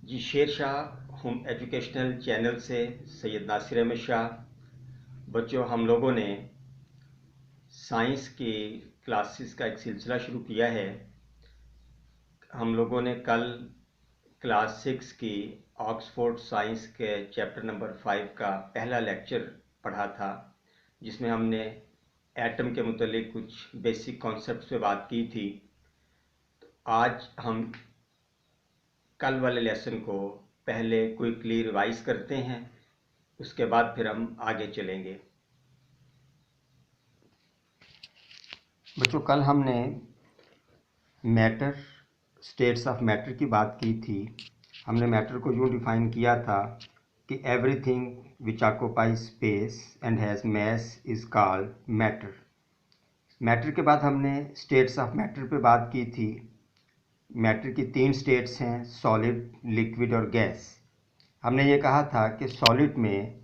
जी Sher Shah home educational channel से सैयद नासिर अहमद शाह। बच्चों, हम लोगों ने साइंस की क्लासेस का एक सिलसिला शुरू किया है। हम लोगों ने कल क्लास 6 की ऑक्सफोर्ड साइंस के चैप्टर नंबर 5 का पहला लेक्चर पढ़ा था, जिसमें हमने एटम के मुतालिक कुछ बेसिक कॉन्सेप्ट्स पे बात की थी। आज हम कल वाले लेसन को पहले क्विकली रिवाइज करते हैं, उसके बाद फिर हम आगे चलेंगे। बच्चों, कल हमने मैटर, स्टेट्स ऑफ मैटर की बात की थी। हमने मैटर को यूँ डिफाइन किया था कि everything which occupies space and has mass is called matter. Matter के बाद हमने स्टेट्स ऑफ मैटर पे बात की थी। मैटर की 3 स्टेट्स हैं, सॉलिड, लिक्विड और गैस। हमने ये कहा था कि सॉलिड में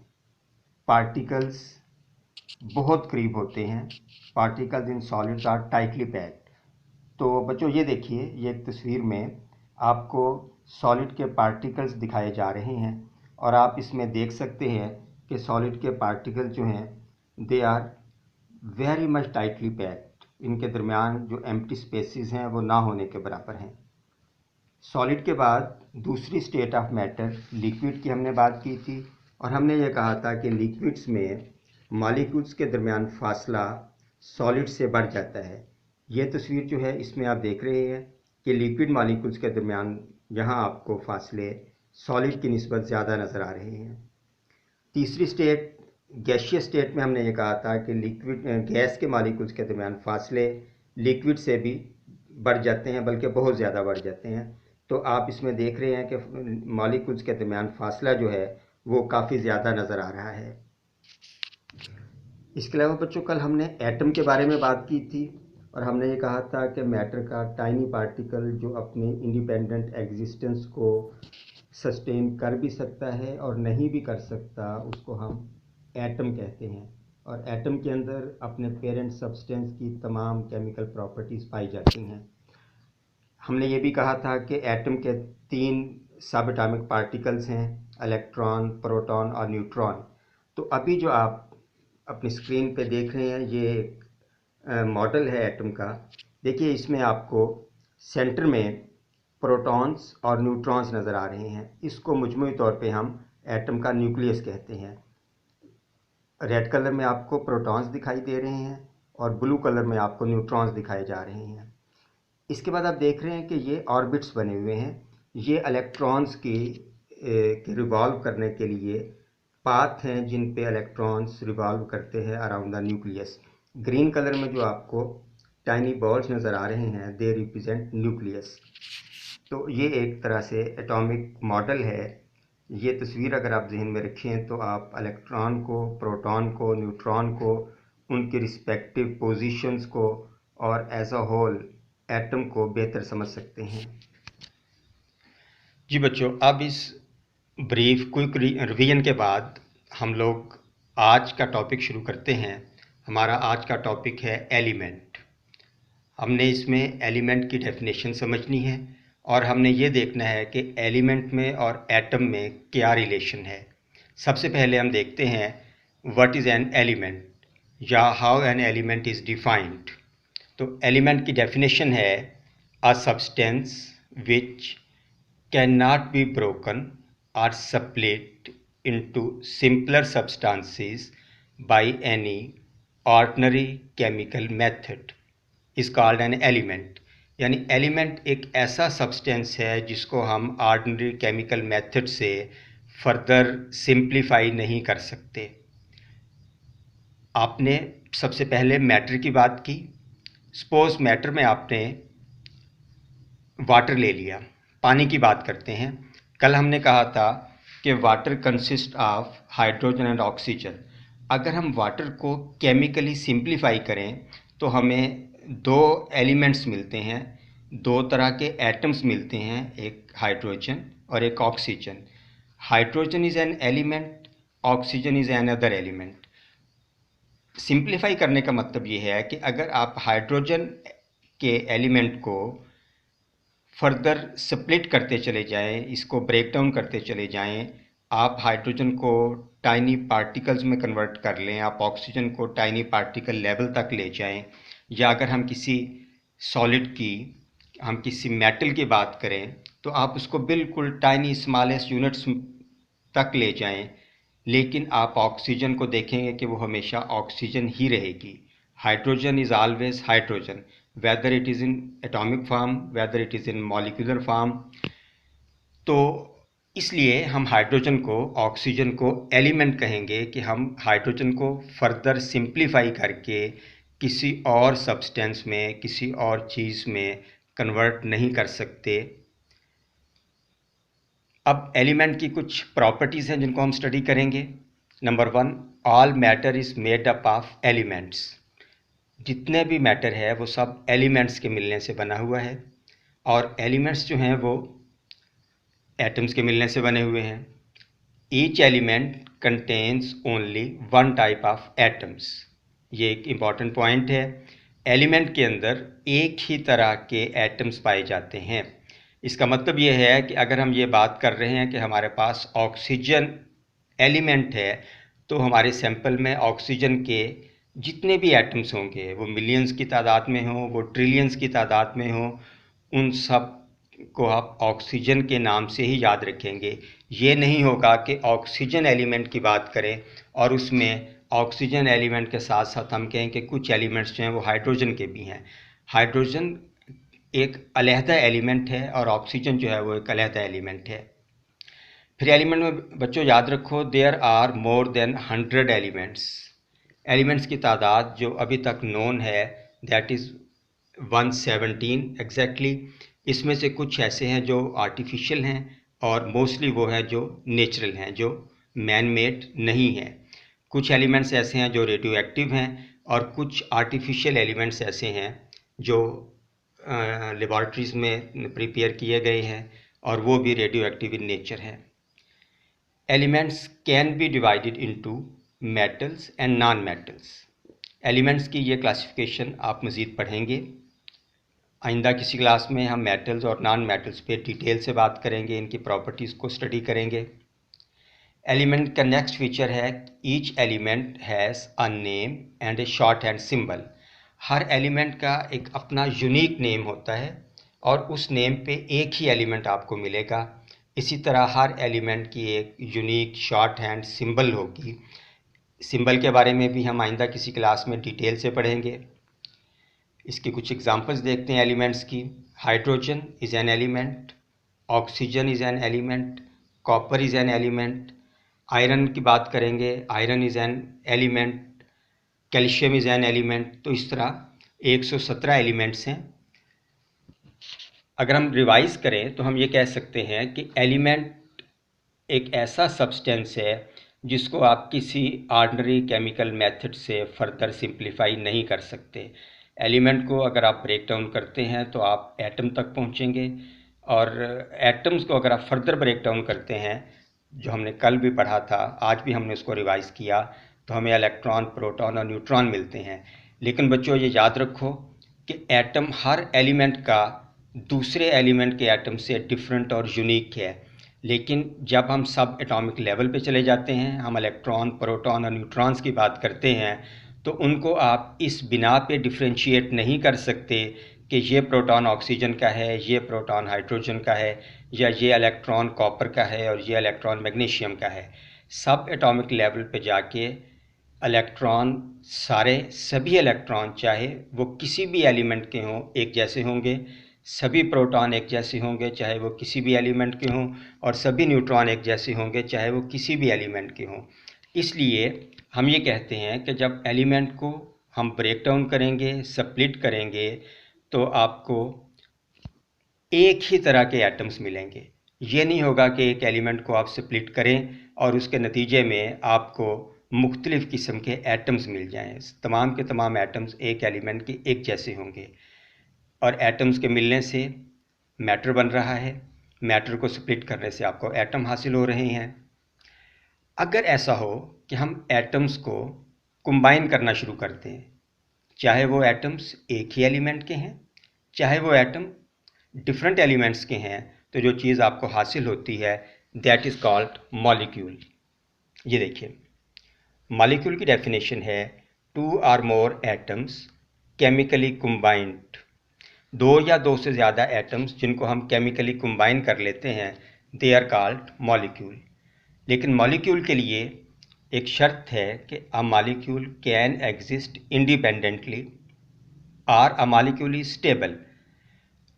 पार्टिकल्स बहुत करीब होते हैं। Particles in solids are tightly packed. तो बच्चों, ये देखिए, ये एक तस्वीर में आपको सॉलिड के पार्टिकल्स दिखाए जा रहे हैं और आप इसमें देख सकते हैं कि सॉलिड के पार्टिकल जो हैं they are very much tightly packed. इनके दरमियान जो एम्प्टी स्पेसेस हैं वो ना होने के बराबर हैं। सॉलिड के बाद दूसरी स्टेट ऑफ मैटर लिक्विड की हमने बात की थी और हमने ये कहा था कि लिक्विड्स में मॉलिक्यूल्स के दरमियान फासला सॉलिड से बढ़ जाता है। ये तस्वीर जो है इसमें आप देख रहे हैं कि लिक्विड मॉलिक्यूल्स के दरमियान यहाँ आपको फासले सॉलिड की निस्बत ज़्यादा नज़र आ रहे हैं। तीसरी स्टेट गैशियस स्टेट में हमने ये कहा था कि लिक्विड गैस के मॉलिक्यूल्स के दरमियान फासले लिक्विड से भी बढ़ जाते हैं, बल्कि बहुत ज़्यादा बढ़ जाते हैं। तो आप इसमें देख रहे हैं कि मॉलिक्यूल्स के दरमियान फासला जो है वो काफ़ी ज़्यादा नज़र आ रहा है। इसके अलावा बच्चों, कल हमने एटम के बारे में बात की थी और हमने ये कहा था कि मैटर का टाइनी पार्टिकल जो अपने इंडिपेंडेंट एग्जिस्टेंस को सस्टेन कर भी सकता है और नहीं भी कर सकता, उसको हम एटम कहते हैं। और एटम के अंदर अपने पेरेंट सब्सटेंस की तमाम केमिकल प्रॉपर्टीज़ पाई जाती हैं। हमने ये भी कहा था कि एटम के 3 सब एटॉमिक पार्टिकल्स हैं, इलेक्ट्रॉन, प्रोटॉन और न्यूट्रॉन। तो अभी जो आप अपनी स्क्रीन पे देख रहे हैं ये एक मॉडल है एटम का। देखिए, इसमें आपको सेंटर में प्रोटॉन्स और न्यूट्रॉन्स नज़र आ रहे हैं। इसको मजमूई तौर पे हम एटम का न्यूक्लियस कहते हैं। रेड कलर में आपको प्रोटॉन्स दिखाई दे रहे हैं और ब्लू कलर में आपको न्यूट्रॉन्स दिखाए जा रहे हैं। इसके बाद आप देख रहे हैं कि ये ऑर्बिट्स बने हुए हैं। ये इलेक्ट्रॉन्स की रिवॉल्व करने के लिए पाथ हैं जिन पे इलेक्ट्रॉन्स रिवॉल्व करते हैं around the nucleus. Green colour में जो आपको टाइनी बॉल्स नज़र आ रहे हैं दे रिप्रेजेंट न्यूक्लियस। तो ये एक तरह से एटॉमिक मॉडल है। ये तस्वीर अगर आप जहन में रखें तो आप इलेक्ट्रॉन को, प्रोटॉन को, न्यूट्रॉन को, उनके रिस्पेक्टिव पोजीशंस को और एज अ होल एटम को बेहतर समझ सकते हैं। जी बच्चों, अब इस ब्रीफ क्विक रिवीजन के बाद हम लोग आज का टॉपिक शुरू करते हैं। हमारा आज का टॉपिक है एलिमेंट। हमने इसमें एलिमेंट की डेफिनेशन समझनी है और हमने ये देखना है कि एलिमेंट में और एटम में क्या रिलेशन है। सबसे पहले हम देखते हैं व्हाट इज़ एन एलिमेंट या how an element is defined. तो एलिमेंट की डेफिनेशन है a substance which can not be broken or split into simpler substances by any ordinary chemical method is called an element। यानी element एक ऐसा substance है जिसको हम ऑर्डिनरी केमिकल मेथड से फर्दर सिंप्लीफाई नहीं कर सकते। आपने सबसे पहले मैटर की बात की। सपोज मैटर में आपने वाटर ले लिया। पानी की बात करते हैं। कल हमने कहा था कि water consist of hydrogen and oxygen. अगर हम वाटर को केमिकली सिंप्लीफाई करें तो हमें 2 एलिमेंट्स मिलते हैं, 2 तरह के एटम्स मिलते हैं, एक हाइड्रोजन और एक oxygen. Hydrogen is an element, oxygen is an other element. Simplify करने का मतलब ये है कि अगर आप हाइड्रोजन के एलिमेंट को फर्दर स्प्लिट करते चले जाएं, इसको ब्रेक डाउन करते चले जाएं, आप हाइड्रोजन को टाइनी पार्टिकल्स में कन्वर्ट कर लें, आप ऑक्सीजन को टाइनी पार्टिकल लेवल तक ले जाएं, या अगर हम किसी सॉलिड की, हम किसी मेटल की बात करें तो आप उसको बिल्कुल टाइनी स्मॉलेस्ट यूनिट्स तक ले जाएं, लेकिन आप ऑक्सीजन को देखेंगे कि वो हमेशा ऑक्सीजन ही रहेगी। Hydrogen is always hydrogen, whether it is in atomic form, whether it is in molecular form। तो इसलिए हम हाइड्रोजन को, ऑक्सीजन को एलिमेंट कहेंगे कि हम हाइड्रोजन को फर्दर सिंप्लीफाई करके किसी और सब्सटेंस में, किसी और चीज़ में कन्वर्ट नहीं कर सकते। अब एलिमेंट की कुछ प्रॉपर्टीज़ हैं जिनको हम स्टडी करेंगे। Number 1, all matter is made up of elements. जितने भी मैटर है वो सब एलिमेंट्स के मिलने से बना हुआ है, और एलिमेंट्स जो हैं वो एटम्स के मिलने से बने हुए हैं। Each element contains only one type of atoms. ये एक इम्पॉर्टेंट पॉइंट है। एलिमेंट के अंदर एक ही तरह के एटम्स पाए जाते हैं। इसका मतलब ये है कि अगर हम ये बात कर रहे हैं कि हमारे पास ऑक्सीजन एलिमेंट है, तो हमारे सैंपल में ऑक्सीजन के जितने भी एटम्स होंगे, वो मिलियंस की तादाद में हों, वो ट्रिलियंस की तादाद में हों, उन सब को आप ऑक्सीजन के नाम से ही याद रखेंगे। ये नहीं होगा कि ऑक्सीजन एलिमेंट की बात करें और उसमें ऑक्सीजन एलिमेंट के साथ साथ हम कहें कि कुछ एलिमेंट्स जो हैं वो हाइड्रोजन के भी हैं। हाइड्रोजन एक अलहदा एलिमेंट है और ऑक्सीजन जो है वो एक अलहदा एलिमेंट है। फिर एलिमेंट में बच्चों याद रखो, there are more than 100 elements. Elements की तादाद जो अभी तक नोन है दैट इज़ 117 एग्जैक्टली। इसमें से कुछ ऐसे हैं जो आर्टिफिशियल हैं और मोस्टली वो हैं जो नेचुरल हैं, जो मैन मेड नहीं हैं। कुछ एलिमेंट्स ऐसे हैं जो रेडियो एक्टिव हैं और कुछ आर्टिफिशियल एलिमेंट्स ऐसे हैं जो लेबॉर्ट्रीज़ में प्रिपेयर किए गए हैं और वो भी रेडियो एक्टिव इन नेचर है। Elements can be divided into metals and non metals. Elements की ये क्लासिफिकेशन आप मज़ीद पढ़ेंगे। आइंदा किसी क्लास में हम मेटल्स और नॉन मेटल्स पे डिटेल से बात करेंगे, इनकी प्रॉपर्टीज़ को स्टडी करेंगे। एलिमेंट का नेक्स्ट फीचर है each element has a name and A short hand symbol. Her element का एक अपना यूनिक नेम होता है और उस नेम पे एक ही एलिमेंट आपको मिलेगा। इसी तरह हर एलिमेंट की एक यूनिक शॉर्ट हैंड सिंबल होगी। सिंबल के बारे में भी हम आइंदा किसी क्लास में डिटेल से पढ़ेंगे। इसकी कुछ एग्जांपल्स देखते हैं एलिमेंट्स की। Hydrogen is an element, oxygen is an element, copper is an element. Iron की बात करेंगे, iron is an element, calcium is an element. तो इस तरह 117 एलिमेंट्स हैं। अगर हम रिवाइज करें तो हम ये कह सकते हैं कि एलिमेंट एक ऐसा सब्सटेंस है जिसको आप किसी ऑर्डिनरी केमिकल मेथड से फर्दर सिंप्लीफाई नहीं कर सकते। एलिमेंट को अगर आप ब्रेक डाउन करते हैं तो आप एटम तक पहुंचेंगे, और एटम्स को अगर आप फर्दर ब्रेक डाउन करते हैं, जो हमने कल भी पढ़ा था, आज भी हमने उसको रिवाइज किया, तो हमें इलेक्ट्रॉन, प्रोटॉन और न्यूट्रॉन मिलते हैं। लेकिन बच्चों ये याद रखो कि एटम हर एलिमेंट का दूसरे एलिमेंट के एटम से डिफरेंट और यूनिक है। लेकिन जब हम सब एटॉमिक लेवल पे चले जाते हैं, हम इलेक्ट्रॉन, प्रोटॉन और न्यूट्रॉन्स की बात करते हैं, तो उनको आप इस बिना पे डिफ्रेंशिएट नहीं कर सकते कि ये प्रोटॉन ऑक्सीजन का है, ये प्रोटॉन हाइड्रोजन का है, या ये इलेक्ट्रॉन कॉपर का है और ये इलेक्ट्रॉन मैग्नीशियम का है। सब एटॉमिक लेवल पे जाके इलेक्ट्रॉन, सभी इलेक्ट्रॉन चाहे वो किसी भी एलिमेंट के हों, एक जैसे होंगे। सभी प्रोटॉन एक जैसे होंगे चाहे वो किसी भी एलिमेंट के हों, और सभी न्यूट्रॉन एक जैसे होंगे चाहे वो किसी भी एलिमेंट के हों। इसलिए हम ये कहते हैं कि जब एलिमेंट को हम ब्रेक डाउन करेंगे, स्प्लिट करेंगे, तो आपको एक ही तरह के एटम्स मिलेंगे। ये नहीं होगा कि एक एलिमेंट को आप स्प्लिट करें और उसके नतीजे में आपको मुख्तलिफ़ किस्म के एटम्स मिल जाएं। तमाम के तमाम एटम्स एक एलिमेंट के एक जैसे होंगे, और एटम्स के मिलने से मैटर बन रहा है, मैटर को स्प्लिट करने से आपको एटम हासिल हो रहे हैं। अगर ऐसा हो कि हम एटम्स को कंबाइन करना शुरू करते हैं, चाहे वो एटम्स एक ही एलिमेंट के हैं, चाहे वो एटम डिफरेंट एलिमेंट्स के हैं तो जो चीज़ आपको हासिल होती है दैट इज़ कॉल्ड मॉलिक्यूल। ये देखिए, मॉलिक्यूल की डेफिनेशन है 2 or more atoms chemically combined. 2 या 2 से ज़्यादा एटम्स जिनको हम केमिकली कंबाइन कर लेते हैं दे आर कॉल्ड मॉलिक्यूल। लेकिन मॉलिक्यूल के लिए एक शर्त है कि a molecule can exist independently और a molecule is stable.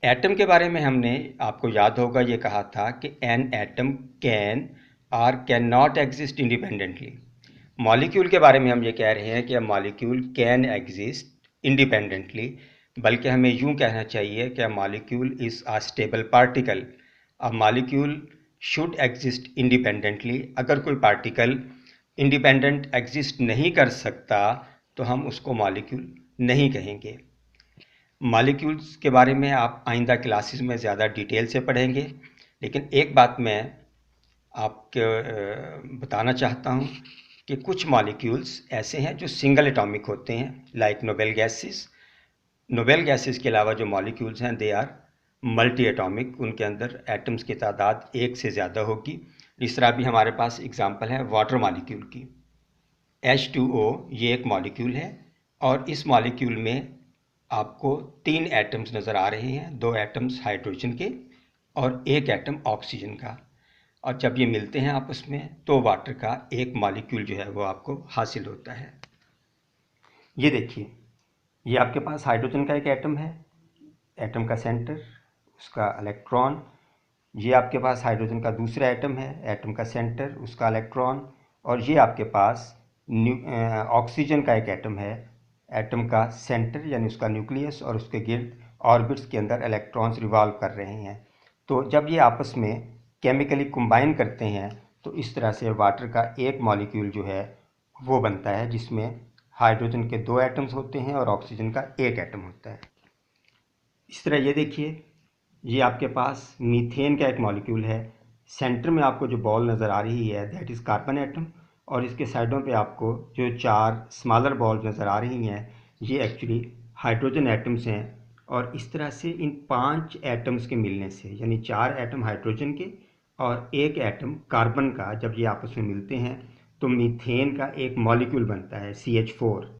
Atom के बारे में हमने, आपको याद होगा, ये कहा था कि एन एटम कैन और can not exist independently. Molecule के बारे में हम ये कह रहे हैं कि a molecule can exist independently, बल्कि हमें यूं कहना चाहिए कि a molecule is a stable particle. A molecule should exist independently. अगर कोई पार्टिकल इंडिपेंडेंट एग्जिस्ट नहीं कर सकता तो हम उसको मॉलिक्यूल नहीं कहेंगे। मॉलिक्यूल्स के बारे में आप आइंदा क्लासेस में ज़्यादा डिटेल से पढ़ेंगे, लेकिन एक बात मैं आपको बताना चाहता हूँ कि कुछ मॉलिक्यूल्स ऐसे हैं जो सिंगल एटॉमिक होते हैं, like noble gases. Noble gases के अलावा जो मॉलिक्यूल्स हैं दे आर मल्टी एटॉमिक, उनके अंदर एटम्स की तादाद एक से ज़्यादा होगी। इस तरह भी हमारे पास एग्जांपल है वाटर मॉलिक्यूल की। H2O ये एक मॉलिक्यूल है और इस मॉलिक्यूल में आपको 3 एटम्स नज़र आ रहे हैं, 2 एटम्स हाइड्रोजन के और 1 एटम ऑक्सीजन का। और जब ये मिलते हैं आपस में तो वाटर का एक मॉलिक्यूल जो है वो आपको हासिल होता है। ये देखिए, ये आपके पास हाइड्रोजन का एक एटम है, एटम का सेंटर, उसका इलेक्ट्रॉन। ये आपके पास हाइड्रोजन का दूसरा एटम है, एटम का सेंटर, उसका इलेक्ट्रॉन। और ये आपके पास ऑक्सीजन का एक एटम है, एटम का सेंटर यानी उसका न्यूक्लियस, और उसके गिर्द ऑर्बिट्स के अंदर इलेक्ट्रॉन्स रिवॉल्व कर रहे हैं। तो जब ये आपस में केमिकली कंबाइन करते हैं तो इस तरह से वाटर का एक मॉलिक्यूल जो है वो बनता है, जिसमें हाइड्रोजन के 2 एटम्स होते हैं और ऑक्सीजन का 1 एटम होता है। इस तरह ये देखिए, ये आपके पास मीथेन का एक मॉलिक्यूल है। सेंटर में आपको जो बॉल नज़र आ रही है दैट इज़ कार्बन एटम, और इसके साइडों पे आपको जो 4 स्मॉलर बॉल्स नज़र आ रही हैं ये एक्चुअली हाइड्रोजन एटम्स हैं। और इस तरह से इन 5 एटम्स के मिलने से, यानी 4 एटम हाइड्रोजन के और 1 एटम कार्बन का, जब ये आपस में मिलते हैं तो मीथेन का एक मॉलिक्यूल बनता है CH4।